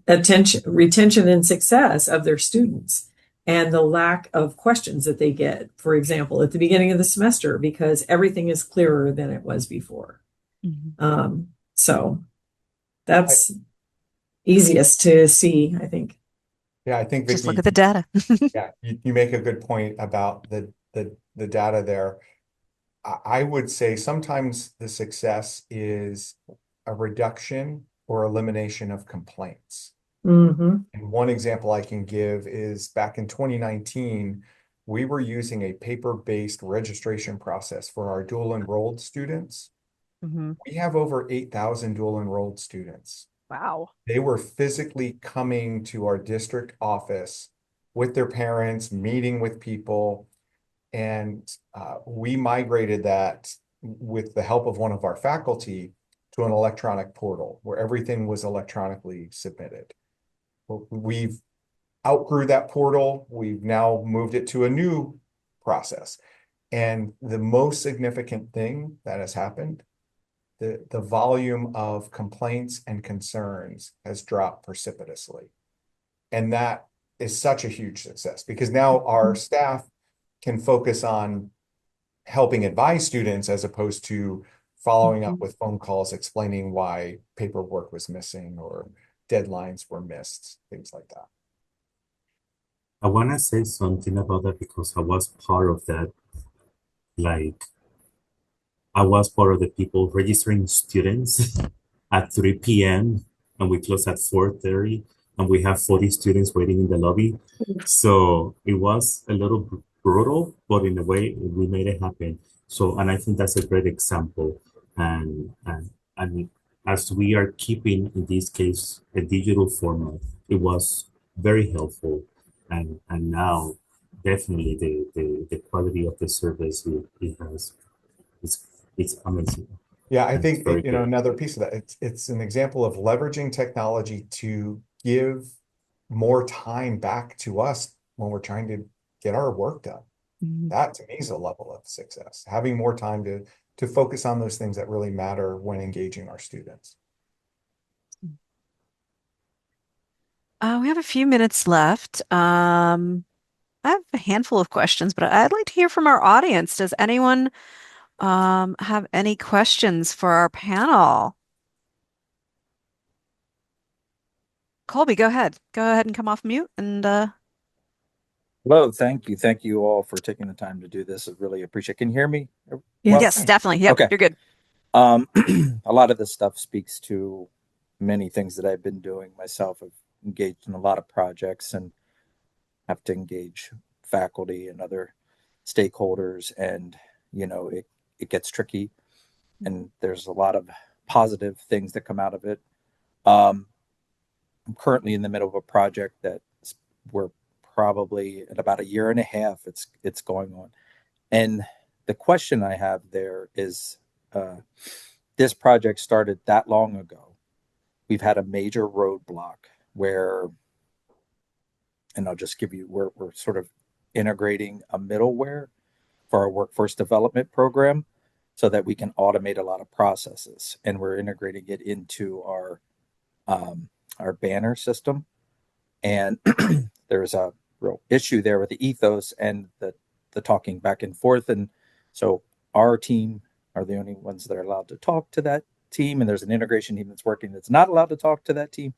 attention, retention, and success of their students, and the lack of questions that they get, for example, at the beginning of the semester, because everything is clearer than it was before. Mhm. So I, that's easiest to see, I think. yeah, I think Just look Vicky, at the data. yeah, you make a good point about the data there. I would say sometimes the success is a reduction or elimination of complaints. Mm-hmm. And one example I can give is back in 2019, we were using a paper-based registration process for our dual enrolled students. Mhm. We have over 8,000 dual enrolled students. Wow. They were physically coming to our district office with their parents, meeting with people, and we migrated that with the help of one of our faculty to an electronic portal where everything was electronically submitted. We've outgrew that portal. We've now moved it to a new process. And the most significant thing that has happened, the volume of complaints and concerns has dropped precipitously. And that is such a huge success because now our staff can focus on helping advise students as opposed to following up Mhm. with phone calls explaining why paperwork was missing or deadlines were missed, things like that. I want to say something about that because I was part of that. Like, I was part of the people registering students at 3 p.m. and we close at 4:30 and we have 40 students waiting in the lobby. So it was a little brutal, but in a way we made it happen. So, and I think that's a great example. And as we are keeping, in this case, a digital format, it was very helpful. And now definitely the quality of the service it has it's it's amazing Yeah, I and it's think very good. another piece of that, it's an example of leveraging technology to give more time back to us when we're trying to get our work done. Mhm. That to me is a level of success, having more time to focus on those things that really matter when engaging our students. We have a few minutes left. I have a handful of questions, but I'd like to hear from our audience. Does anyone have any questions for our panel? Colby, go ahead. Go ahead and come off mute and Hello, thank you. Thank you all for taking the time to do this. I really appreciate it. Can you hear me? Well, yes, Yes. definitely. Yep, okay. you're good. A lot of this stuff speaks to many things that I've been doing myself. I've engaged in a lot of projects and have to engage faculty and other stakeholders, and it gets tricky. And there's a lot of positive things that come out of it. Um, I'm currently in the middle of a project that we're probably in about a year and a half. It's going on. And the question I have there is, uh, this project started that long ago. We've had a major roadblock where, and I'll just give you, we're sort of integrating a middleware for our workforce development program so that we can automate a lot of processes. And we're integrating it into our banner system. And there's a real issue there with the ethos and the talking back and forth. And so our team are the only ones that are allowed to talk to that team, and there's an integration team that's working that's not allowed to talk to that team.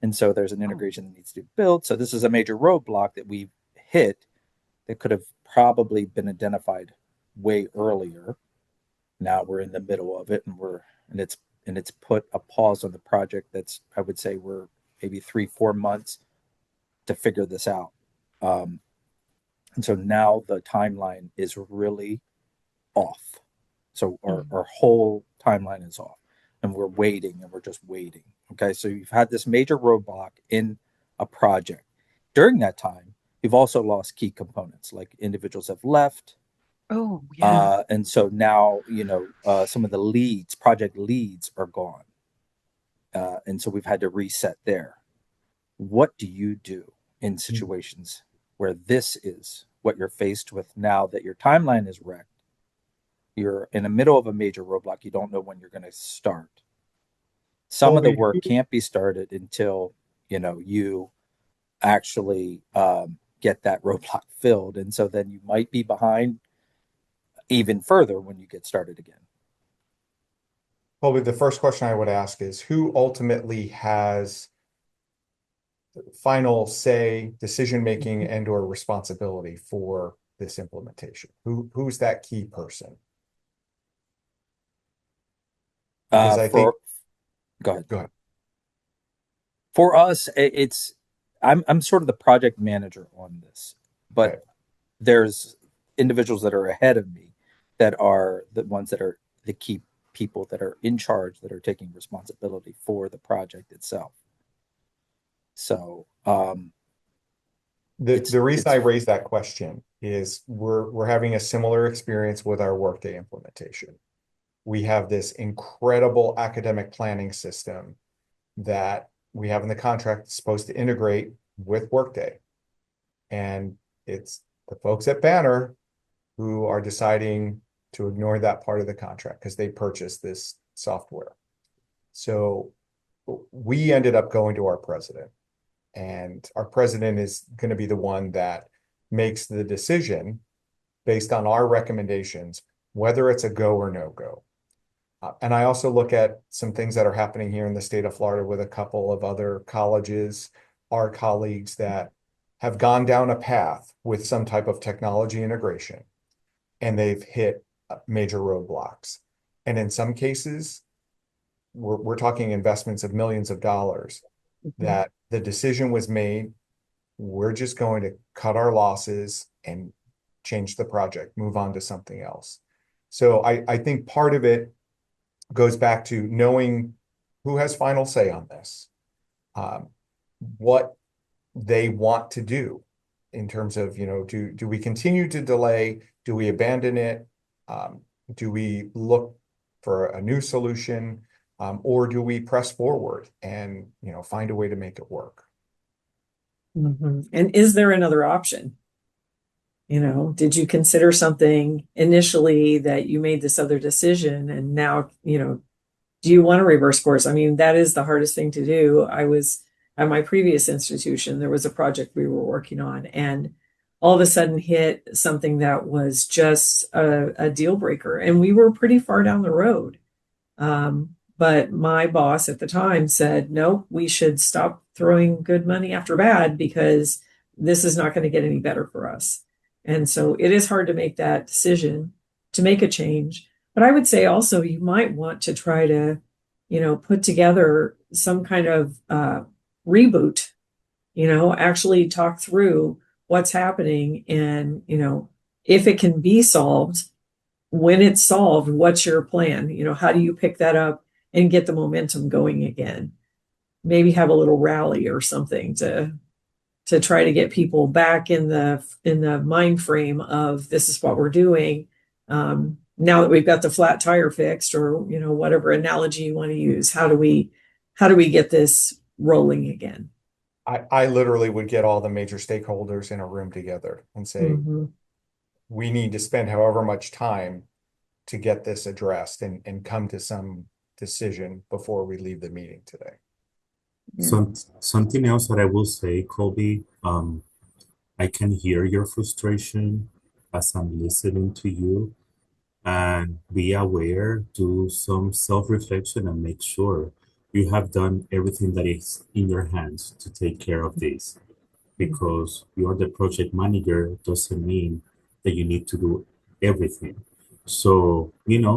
And so there's an integration that needs to be built. So this is a major roadblock that we've hit that could have probably been identified way earlier. Now we're in the middle of it, and it's put a pause on the project. That's, I would say, we're maybe 3-4 months to figure this out. And so now the timeline is really off. So our whole timeline is off, and we're waiting, and we're just waiting. Okay, so you've had this major roadblock in a project. During that time, you've also lost key components, like individuals have left. Oh, yeah. And so now, some of the project leads are gone. And so we've had to reset there. What do you do in situations where this is what you're faced with now that your timeline is wrecked? You're in the middle of a major roadblock. You don't know when you're going to start. Some of the work can't be started until, you actually get that roadblock filled. And so then you might be behind even further when you get started again. Probably the first question I would ask is who ultimately has final say, decision-making, and/or responsibility for this implementation? Who's that key person? Because I think, go ahead. go ahead. For us, I'm sort of the project manager on this, but Okay. there's individuals that are ahead of me that are the ones that are the key people that are in charge, that are taking responsibility for the project itself. So the reason I raise that question is we're having a similar experience with our Workday implementation. We have this incredible academic planning system that we have in the contract that's supposed to integrate with Workday. And it's the folks at Banner who are deciding to ignore that part of the contract because they purchased this software. So we ended up going to our president, and our president is going to be the one that makes the decision based on our recommendations, whether it's a go or no go. And I also look at some things that are happening here in the state of Florida with a couple of other colleges, our colleagues that have gone down a path with some type of technology integration, and they've hit major roadblocks. And in some cases, we're talking investments of millions of dollars that the decision was made, we're just going to cut our losses and change the project, move on to something else. So I think part of it goes back to knowing who has final say on this, what they want to do in terms of, do we continue to delay? Do we abandon it? Do we look for a new solution? Or do we press forward and, find a way to make it work? And is there another option? Did you consider something initially that you made this other decision and now, do you want to reverse course? I mean, that is the hardest thing to do. I was at my previous institution, there was a project we were working on, and all of a sudden hit something that was just a deal breaker. And we were pretty far down the road. But my boss at the time said, no, we should stop throwing good money after bad because this is not going to get any better for us. And so it is hard to make that decision to make a change. But I would say also you might want to try to, put together some kind of reboot, actually talk through what's happening and, if it can be solved, when it's solved, what's your plan? How do you pick that up and get the momentum going again? Maybe have a little rally or something to try to get people back in the mind frame of this is what we're doing. Now that we've got the flat tire fixed, or whatever analogy you want to use, how do we get this rolling again? I literally would get all the major stakeholders in a room together and say, we need to spend however much time to get this addressed and come to some decision before we leave the meeting today. Something else that I will say, Colby, I can hear your frustration as I'm listening to you. and be aware, do some self-reflection, and make sure you have done everything that is in your hands to take care of this. Because you're the project manager doesn't mean that you need to do everything. So,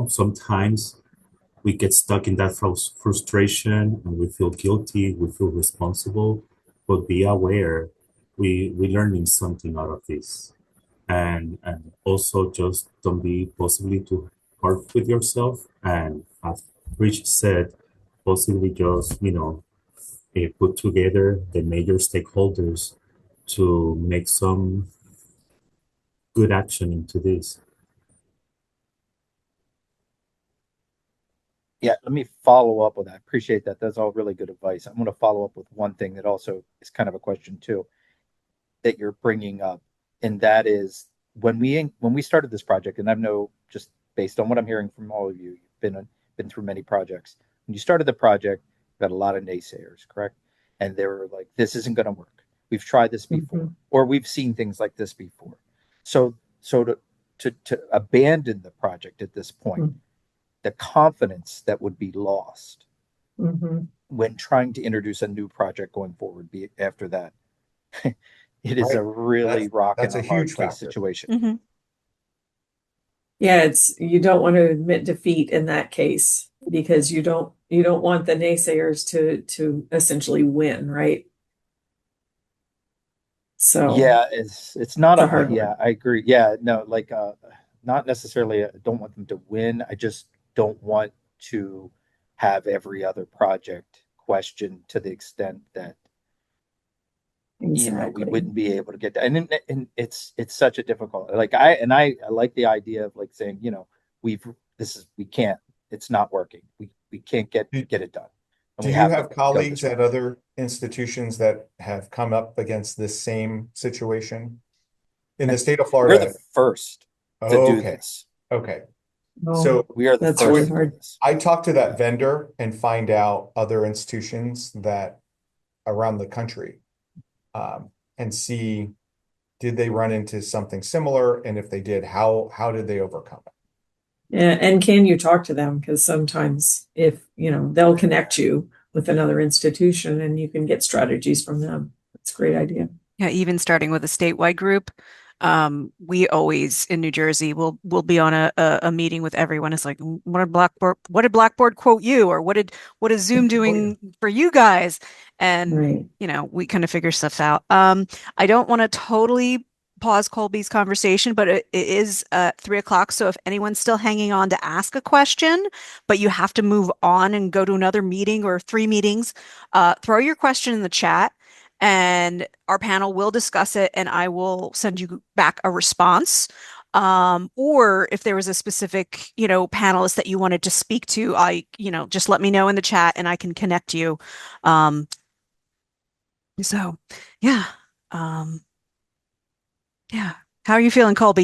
sometimes we get stuck in that frustration and we feel guilty, we feel responsible, but be aware we learning something out of this. And also just don't be possibly too hard with yourself. And as Rich said, possibly just, put together the major stakeholders to make some good action into this. Yeah, let me follow up with that. I appreciate that. That's all really good advice. I'm going to follow up with one thing that also is kind of a question too that you're bringing up, and that is when we started this project, and I know just based on what I'm hearing from all of you, you've been through many projects. When you started the project, you got a lot of naysayers, correct? And they were like, "This isn't going to work. We've tried this before, or we've seen things like this before." So to abandon the project at this point, the confidence that would be lost Mm-hmm. when trying to introduce a new project going forward, be after that, it is Right. a really That's rock in that's a a hard huge place factor. situation. Hmm. Yeah, you don't want to admit defeat in that case because you don't want the naysayers to essentially win, right? So Yeah, it's not it's a a hard one. yeah, I agree. Yeah, no, like not necessarily. I don't want them to win. I just don't want to have every other project questioned to the extent that we Exactly. wouldn't be able to get that. And it's such a difficult, like I like the idea of like saying, we can't, it's not working. We can't get Do, get it done. And do we you have to have go this colleagues at route. other institutions that have come up against this same situation? In the state of We're the Florida. first to Oh, do okay. this. Okay. Oh, So We are the that's I really first to would do hard. this. I talk to that vendor and find out other institutions that around the country, and see did they run into something similar, and if they did, how did they overcome it? Yeah, and can you talk to them? Because sometimes if, they'll connect you with another institution and you can get strategies from them. That's a great idea. Yeah, even starting with a statewide group. We always in New Jersey will be on a meeting with everyone. It's like, what did Blackboard quote you? Or what is Zoom Oh, yeah. doing for you guys? And Right. we kind of figure stuff out. I don't want to totally pause Colby's conversation, but it is 3 o'clock. So if anyone's still hanging on to ask a question, but you have to move on and go to another meeting or 3 meetings, throw your question in the chat and our panel will discuss it and I will send you back a response. Or if there was a specific, panelist that you wanted to speak to, just let me know in the chat and I can connect you. Um, so yeah. Um, yeah. How are you feeling, Colby?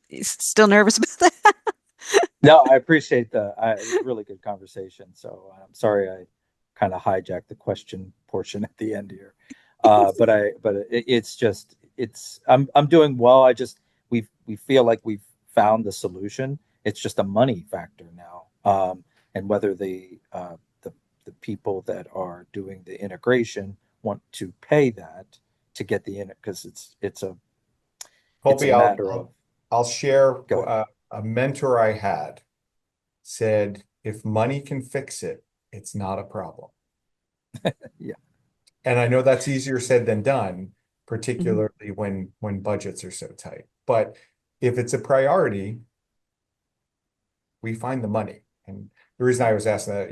You still nervous about that? No, I appreciate it was a really good conversation. So I'm sorry I kind of hijacked the question portion at the end here. It's just I'm doing well. We feel like we've found the solution. It's just a money factor now. And whether the people that are doing the integration want to pay that to get the in because it's a Colby, matter of I'll share go ahead. a mentor I had said, if money can fix it, it's not a problem. Yeah. And I know that's easier said than done, Mhm. particularly when budgets are so tight. But if it's a priority, we find the money. And the reason I was asking that,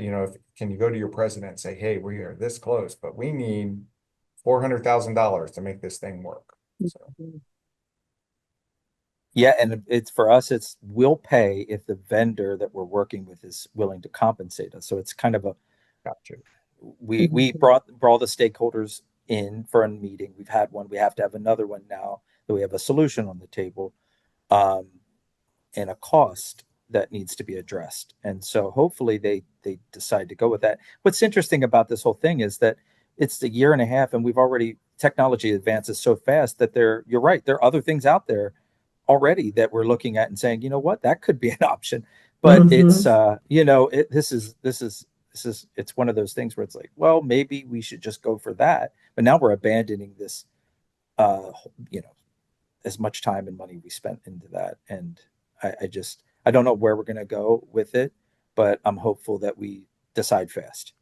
can you go to your president and say, hey, we are this close, but we need $400,000 to make this thing work. So Yeah, and it's for us, it's we'll pay if the vendor that we're working with is willing to compensate us. So it's kind of a got you. we brought all the stakeholders in for a meeting. We've had one. We have to have another one now that we have a solution on the table, um, and a cost that needs to be addressed. And so hopefully they decide to go with that. What's interesting about this whole thing is that it's a year and a half, and we've already technology advances so fast that you're right, there are other things out there already that we're looking at and saying, you know what, that could be an option. But it's it's one of those things where it's like, well, maybe we should just go for that. But now we're abandoning this, uh, you know, as much time and money we spent into that. And I don't know where we're going to go with it, but I'm hopeful that we decide fast.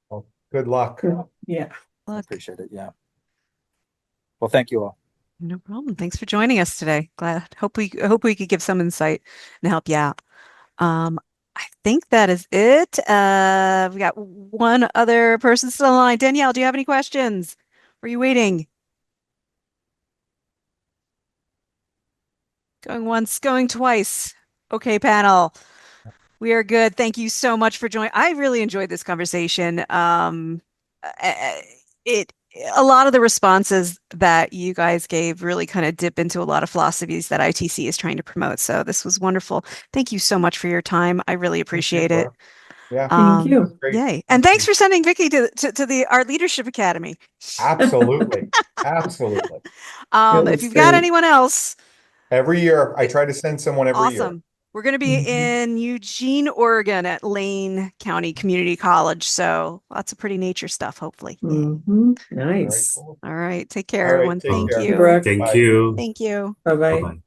Well, good luck. Yeah. I Look, appreciate it. Yeah. Well, thank you all. no problem. Thanks for joining us today. Glad. Hope we could give some insight and help you out. I think that is it. We got one other person still on the line. Danielle, do you have any questions? Were you waiting? Going once, going twice. Okay, panel. We are good. Thank you so much for joining. I really enjoyed this conversation. Uh, it a lot of the responses that you guys gave really kind of dip into a lot of philosophies that ITC is trying to promote. So this was wonderful. Thank you so much for your time. I really Thank you, appreciate it. Laura. Yeah, Thank you. great. Yay. And Thank thanks you. for sending Vicky to the Art Leadership Academy. Absolutely. Absolutely. It If was you've got great. anyone else, Every year, I try to send someone every year. awesome. We're going to be Mhm. in Eugene, Oregon at Lane County Community College. So lots of pretty nature stuff, hopefully. Very Nice. cool. All right. Take All care, right, everyone. take Thank Thank care. you, you. Brooke. Thank Bye. you. Thank you. Bye bye. Bye-bye.